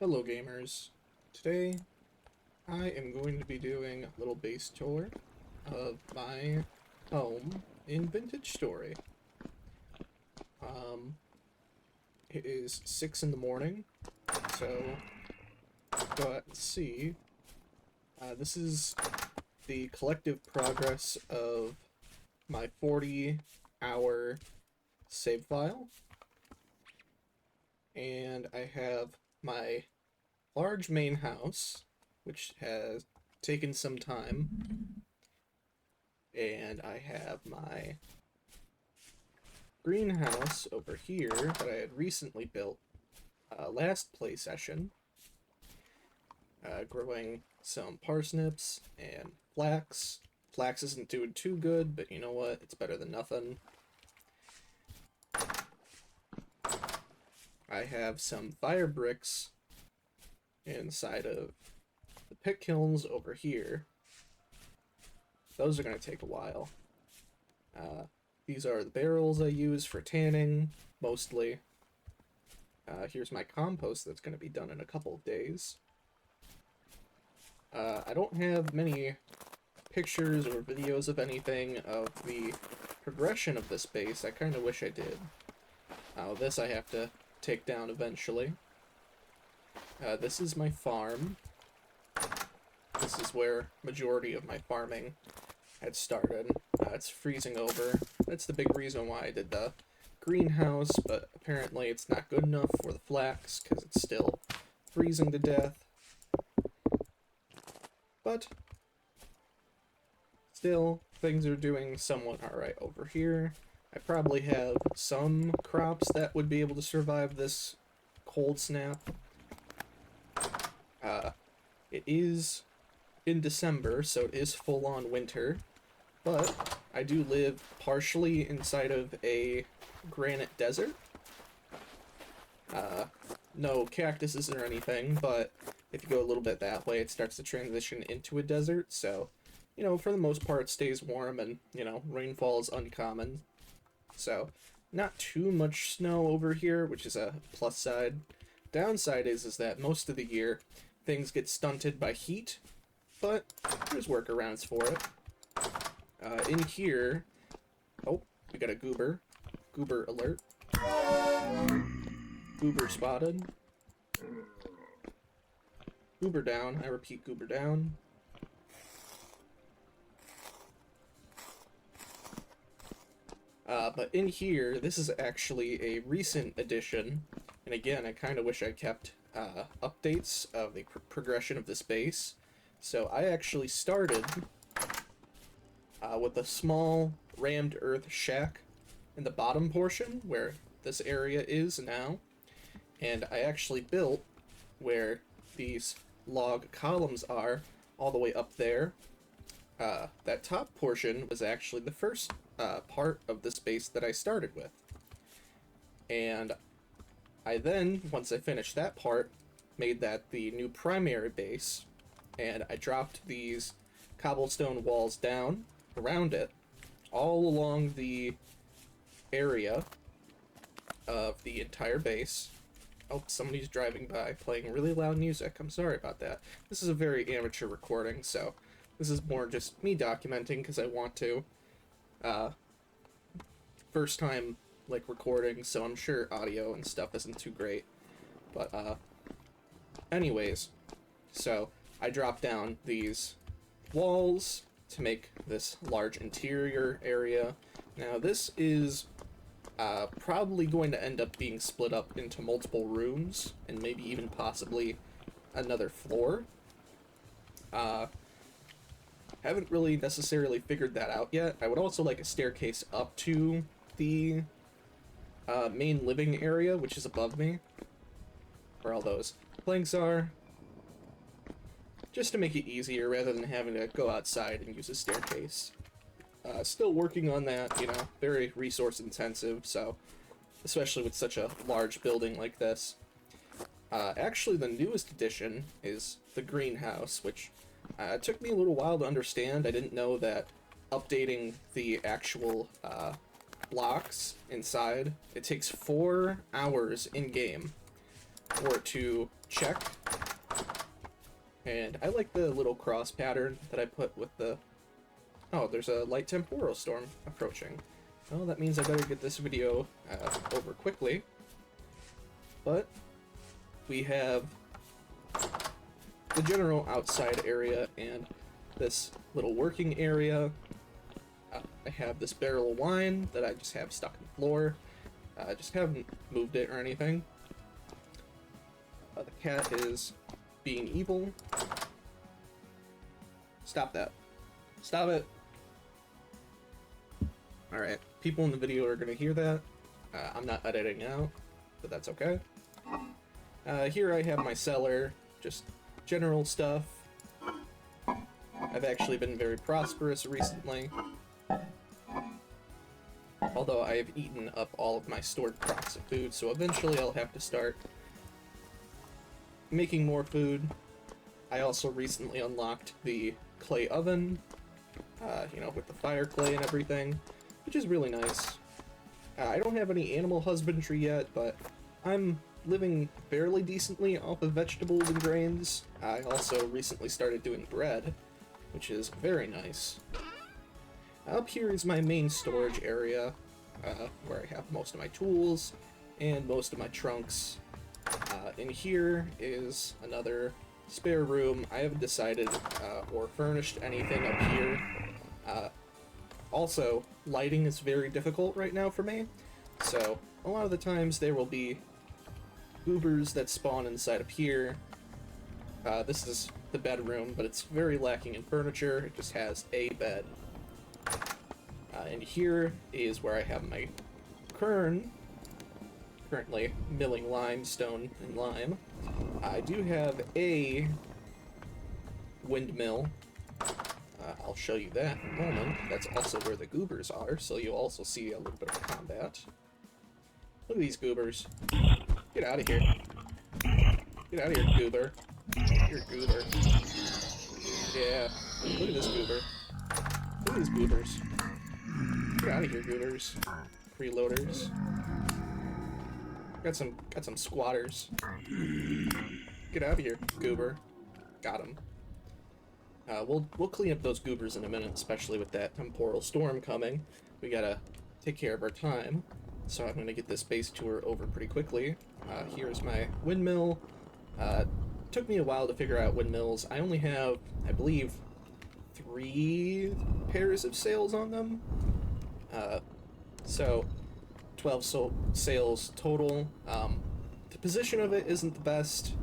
Hello gamers. Today I am going to be doing a little base tour of my home in Vintage Story. Um, it is 6 in the morning, so go out and see. This is the collective progress of my 40-hour save file, and I have my large main house, which has taken some time, and I have my greenhouse over here that I had recently built last play session, growing some parsnips and flax. Flax isn't doing too good, but you know what? It's better than nothing. I have some fire bricks inside of the pit kilns over here. Those are going to take a while. These are the barrels I use for tanning, mostly. Here's my compost that's going to be done in a couple of days. I don't have many pictures or videos of anything of the progression of this base. I kind of wish I did. This I have to take down eventually. This is my farm. This is where majority of my farming had started. It's freezing over. That's the big reason why I did the greenhouse, but apparently it's not good enough for the flax because it's still freezing to death. But still, things are doing somewhat alright over here. I probably have some crops that would be able to survive this cold snap. It is in December, so it is full-on winter, but I do live partially inside of a granite desert. No cactuses or anything, but if you go a little bit that way, it starts to transition into a desert, so, you know, for the most part, it stays warm and, you know, rainfall is uncommon. So, not too much snow over here, which is a plus side. Downside is that most of the year, things get stunted by heat, but there's workarounds for it. In here, oh, we got a goober. Goober alert. Goober spotted. Goober down. I repeat, goober down. But in here, this is actually a recent addition, and again, I kind of wish I kept updates of the progression of this base. So I actually started with a small rammed earth shack in the bottom portion, where this area is now, and I actually built where these log columns are, all the way up there. That top portion was actually the first part of the space that I started with. And I then, once I finished that part, made that the new primary base, and I dropped these cobblestone walls down around it, all along the area of the entire base. Oh, somebody's driving by playing really loud music. I'm sorry about that. This is a very amateur recording, so this is more just me documenting because I want to. First time, like, recording, so I'm sure audio and stuff isn't too great. But, anyways, so I dropped down these walls to make this large interior area. Now, this is probably going to end up being split up into multiple rooms, and maybe even possibly another floor. Haven't really necessarily figured that out yet. I would also like a staircase up to the main living area, which is above me, where all those planks are, just to make it easier rather than having to go outside and use a staircase. Still working on that, you know, very resource intensive, so, especially with such a large building like this. Actually, the newest addition is the greenhouse, which it took me a little while to understand. I didn't know that updating the actual blocks inside, it takes 4 hours in-game for it to check. And I like the little cross pattern that I put with the... Oh, there's a light temporal storm approaching. Well, that means I better get this video over quickly. But we have the general outside area and this little working area. I have this barrel of wine that I just have stuck in the floor. I just haven't moved it or anything. The cat is being evil. Stop that. Stop it. Alright, people in the video are going to hear that. I'm not editing out, but that's okay. Here I have my cellar, just general stuff. I've actually been very prosperous recently. Although I have eaten up all of my stored crops of food, so eventually I'll have to start making more food. I also recently unlocked the clay oven, you know, with the fire clay and everything, which is really nice. I don't have any animal husbandry yet, but I'm living fairly decently off of vegetables and grains. I also recently started doing bread, which is very nice. Up here is my main storage area, where I have most of my tools and most of my trunks. In here is another spare room. I haven't decided or furnished anything up here. Also, lighting is very difficult right now for me, so a lot of the times there will be goobers that spawn inside of here. This is the bedroom, but it's very lacking in furniture. It just has a bed. And here is where I have my quern, currently milling limestone and lime. I do have a windmill. I'll show you that in a moment. That's also where the goobers are, so you'll also see a little bit of combat. Look at these goobers. Get out of here. Get out of here, goober. You're a goober. Yeah. Look at this goober. Look at these goobers. Get out of here, goobers. Freeloaders. Got some squatters. Get out of here, goober. Got him. We'll clean up those goobers in a minute, especially with that temporal storm coming. We gotta take care of our time. So I'm gonna get this base tour over pretty quickly. Here's my windmill. Took me a while to figure out windmills. I only have, I believe, 3 pairs of sails on them. So 12 sails total. The position of it isn't the best.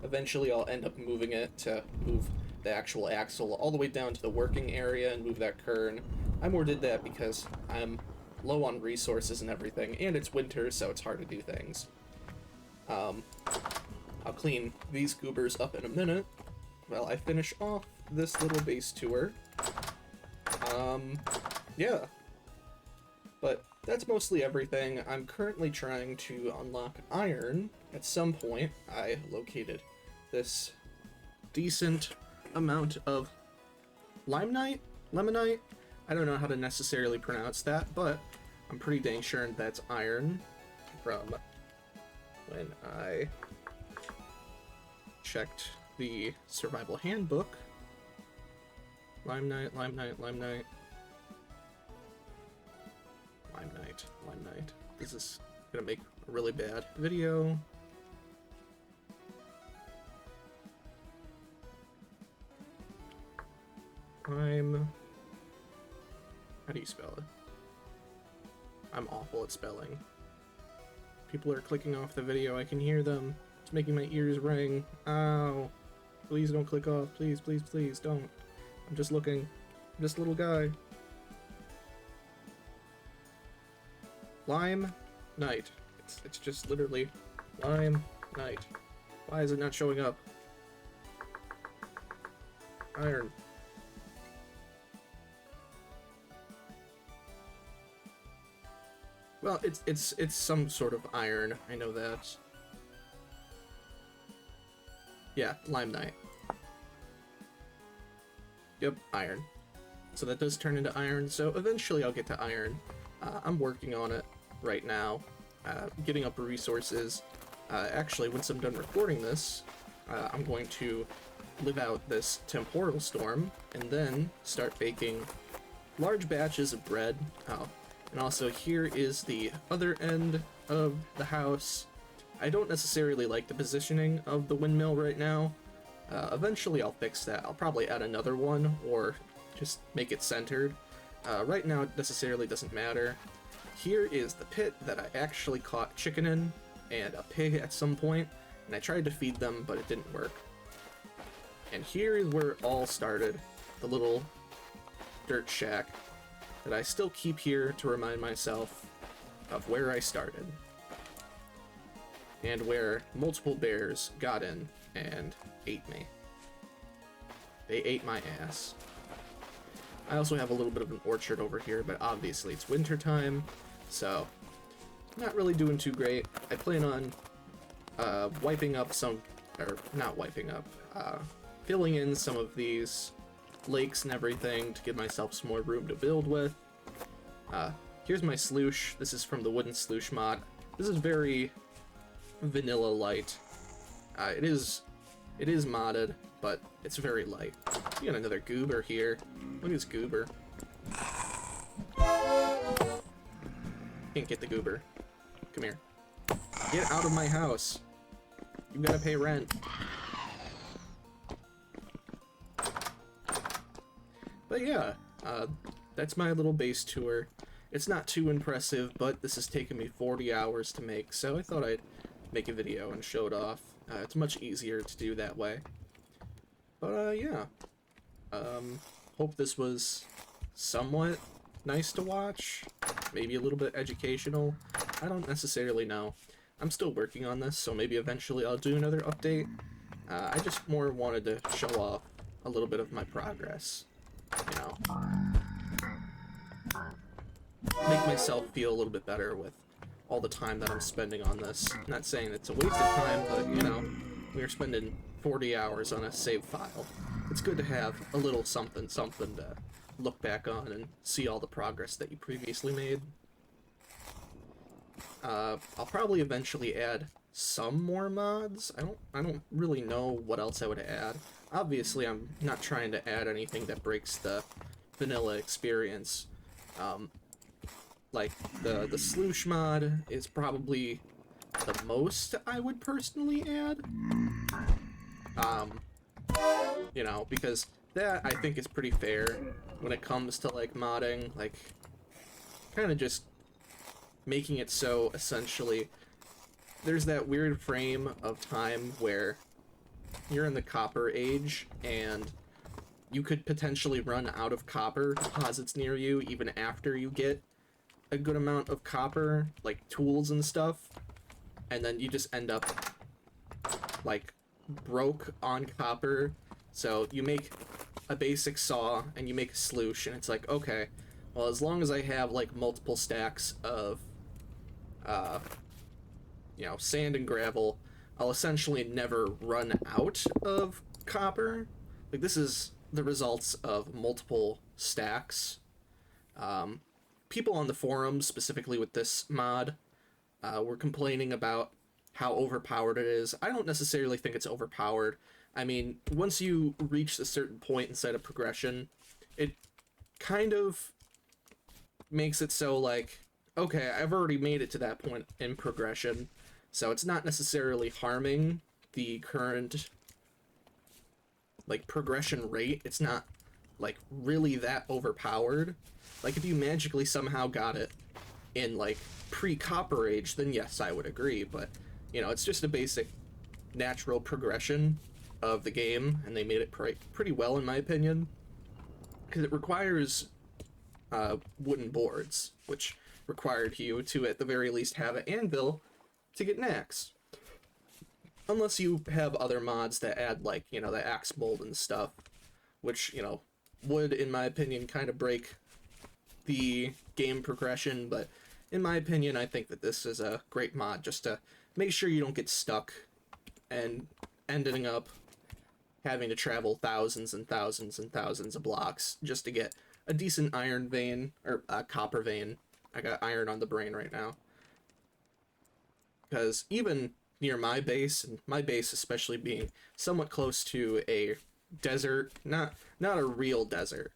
Eventually I'll end up moving it to move the actual axle all the way down to the working area and move that quern. I more did that because I'm low on resources and everything, and it's winter, so it's hard to do things. I'll clean these goobers up in a minute while I finish off this little base tour. Yeah. But that's mostly everything. I'm currently trying to unlock iron. At some point, I located this decent amount of limonite? Lemonite? I don't know how to necessarily pronounce that, but I'm pretty dang sure that's iron from when I checked the survival handbook. Limonite, limonite, limonite. Limonite, limonite. This is gonna make a really bad video. How do you spell it? I'm awful at spelling. People are clicking off the video, I can hear them. It's making my ears ring. Ow. Please don't click off. Please, please, please don't. I'm just looking. I'm just a little guy. Lime Night. It's just literally Lime Night. Why is it not showing up? Iron. Well, it's some sort of iron. I know that. Yeah, Lime Night. Yep, iron. So that does turn into iron. So eventually I'll get to iron. I'm working on it right now, getting up resources. Actually, once I'm done recording this, I'm going to live out this temporal storm, and then start baking large batches of bread. Oh, and also here is the other end of the house. I don't necessarily like the positioning of the windmill right now. Eventually I'll fix that. I'll probably add another one, or just make it centered. Right now it necessarily doesn't matter. Here is the pit that I actually caught chicken in, and a pig at some point, and I tried to feed them, but it didn't work. And here is where it all started, the little dirt shack that I still keep here to remind myself of where I started. And where multiple bears got in and ate me. They ate my ass. I also have a little bit of an orchard over here, but obviously it's winter time, so not really doing too great. I plan on wiping up some, or not wiping up, filling in some of these lakes and everything to give myself some more room to build with. Here's my sluice. This is from the wooden sluice mod. This is very vanilla light. It is modded, but it's very light. You got another goober here. Look at this goober. Can't get the goober. Come here. Get out of my house. You gotta pay rent. But yeah, that's my little base tour. It's not too impressive, but this has taken me 40 hours to make, so I thought I'd make a video and show it off. It's much easier to do that way. But yeah. Hope this was somewhat nice to watch. Maybe a little bit educational. I don't necessarily know. I'm still working on this, so maybe eventually I'll do another update. I just more wanted to show off a little bit of my progress. You know, make myself feel a little bit better with all the time that I'm spending on this. I'm not saying it's a waste of time, but, you know, we are spending 40 hours on a save file. It's good to have a little something to look back on and see all the progress that you previously made. I'll probably eventually add some more mods. I don't really know what else I would add. Obviously, I'm not trying to add anything that breaks the vanilla experience. Like, the sluice mod is probably the most I would personally add. You know, because that, I think, is pretty fair when it comes to, like, modding. Like, kind of just making it so, essentially, there's that weird frame of time where you're in the copper age, and you could potentially run out of copper deposits near you even after you get a good amount of copper, like tools and stuff, and then you just end up, like, broke on copper. So you make a basic saw, and you make a sluice, and it's like, okay, well, as long as I have, like, multiple stacks of, you know, sand and gravel, I'll essentially never run out of copper. Like, this is the results of multiple stacks. People on the forums, specifically with this mod, were complaining about how overpowered it is. I don't necessarily think it's overpowered. I mean, once you reach a certain point inside of progression, it kind of makes it so, like, okay, I've already made it to that point in progression, so it's not necessarily harming the current, like, progression rate. It's not, like, really that overpowered. Like, if you magically somehow got it in, like, pre-Copper Age, then yes, I would agree, but, you know, it's just a basic natural progression of the game, and they made it pretty well, in my opinion, because it requires wooden boards, which required you to, at the very least, have an anvil to get an axe. Unless you have other mods that add, like, you know, the axe mold and stuff, which, you know, would, in my opinion, kind of break the game progression, but in my opinion, I think that this is a great mod just to make sure you don't get stuck and ending up having to travel thousands and thousands and thousands of blocks just to get a decent iron vein, or copper vein. I got iron on the brain right now. Because even, near my base, and my base especially being somewhat close to a desert, not a real desert,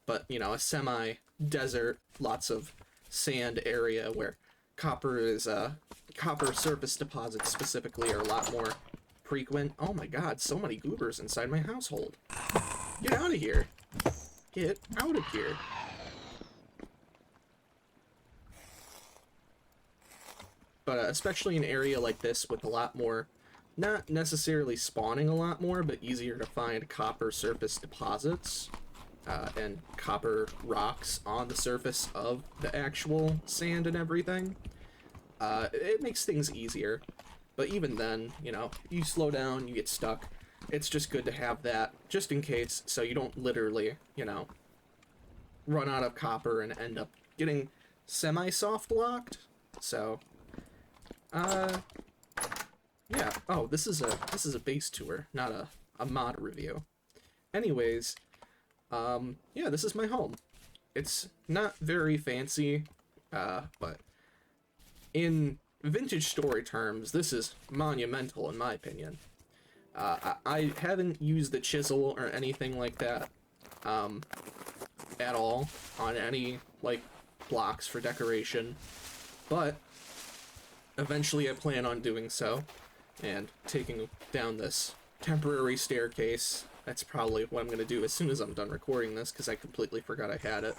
but you know, a semi-desert, lots of sand area where copper surface deposits specifically are a lot more frequent. Oh my god, so many goobers inside my household. Get out of here. Get out of here. But especially an area like this with a lot more, not necessarily spawning a lot more, but easier to find copper surface deposits and copper rocks on the surface of the actual sand and everything. It makes things easier. But even then, you know, you slow down, you get stuck. It's just good to have that, just in case, so you don't literally, you know, run out of copper and end up getting semi-soft locked. So, yeah. Oh, this is a base tour, not a mod review. Anyways, yeah, this is my home. It's not very fancy, but in vintage story terms, this is monumental in my opinion. I haven't used the chisel or anything like that at all on any like blocks for decoration, but eventually I plan on doing so and taking down this temporary staircase. That's probably what I'm going to do as soon as I'm done recording this, because I completely forgot I had it.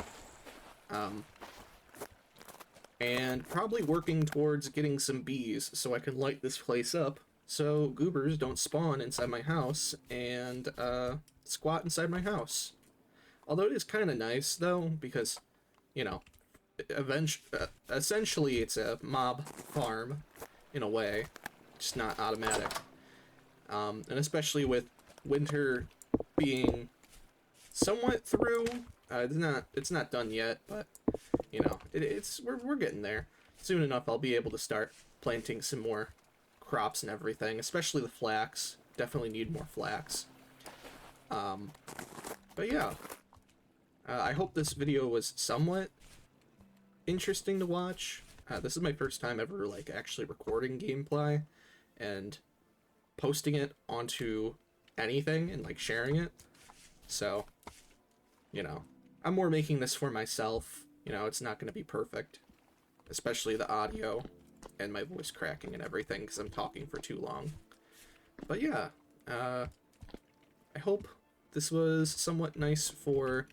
And probably working towards getting some bees so I can light this place up so goobers don't spawn inside my house and squat inside my house. Although it is kind of nice though, because, you know, essentially it's a mob farm in a way, just not automatic. And especially with winter being somewhat through, it's not done yet, but you know, we're getting there. Soon enough I'll be able to start planting some more crops and everything, especially the flax. Definitely need more flax. But yeah, I hope this video was somewhat interesting to watch. This is my first time ever like actually recording gameplay and posting it onto anything and like sharing it. So, you know, I'm more making this for myself. You know, it's not going to be perfect, especially the audio and my voice cracking and everything because I'm talking for too long. But yeah, I hope this was somewhat nice for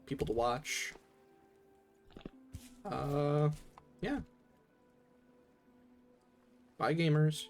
people to watch. Yeah. Bye, gamers.